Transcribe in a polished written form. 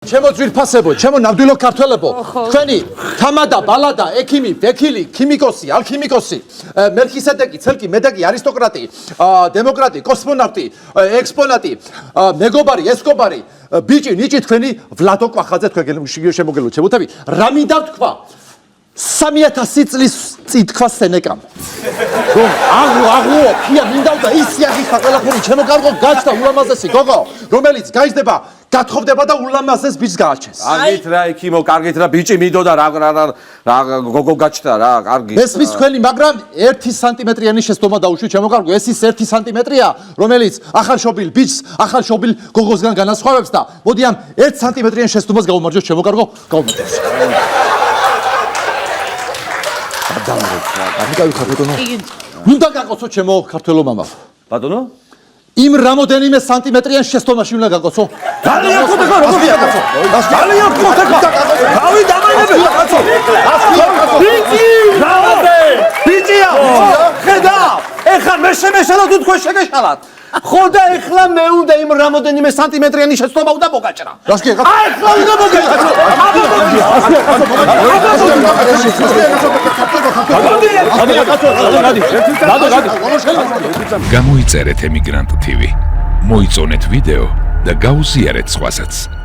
ჩემო ძვირფასებო, ჩემო ნამდვილო ქართველებო, თქვენი თამადა, ბალადა, ექიმი, ვექილი, ქიმიკოსი, ალქიმიკოსი, მელქისედეკი, ცელკი, მედეგი, არისტოკრატი, დემოკრატი, კოსმონავტი, ექსპონატი, მეგობარი, ესკობარი, ბიჭი, ნიჭი თქვენი ვლადო კვახაძე თქვენ შემოგელო ჩემოთები, რა მინდა თქვა? 3000 წლის წინ თქვა სენეკამ. რომ აღო, ფია მინდავდა ის იაღიხა ყველაფერი ჩემო კარგო გაჩნდა ულამაზესი გოგო, რომელიც გაიძდება გათხოვდება და ულამაზეს ბიჭს გააჩენს. კარგით რა ექიმო, კარგით რა ბიჭი მიდოდა რა გოგო გაჩნდა რა, კარგი. მესმის თქვენი, მაგრამ 1 სანტიმეტრიანი შეცდომა დაუშვით ჩემო კარგო, ეს ის 1 სანტიმეტრია, რომელიც ახალშობილ ბიჭს, ახალშობილ გოგოსგან განასხვავებს და მოდი ამ 1 სანტიმეტრიან შეცდომას გაუმარჯოს ჩემო კარგო, გაუმარჯოს. მინდა გაკოცო ჩემო ქართველო მამა. ბატონო? იმ რამოდენიმე სანტიმეტრიან შეცდომაში უნდა გაკოცო. ძალიან ხოთქო, როგორ გაკოცო? ძალიან ხოთქო. რავი დამაინებე გაკოცო. ბიჭი! ბიჭია! ხედა! ეხლა მე შემეშალა თუ თქვენ შეგეშალათ. ხო და ეხლა მე უნდა იმ რამოდენიმე სანტიმეტრიანი შეცდომა უნდა მოგაჭრა. რას კი? აი ეხლა უნდა მოგაჭრა. გამოიწერეთ ემიგრანტ TV, მოიწონეთ ვიდეო და გაუზიარეთ სხვასაც.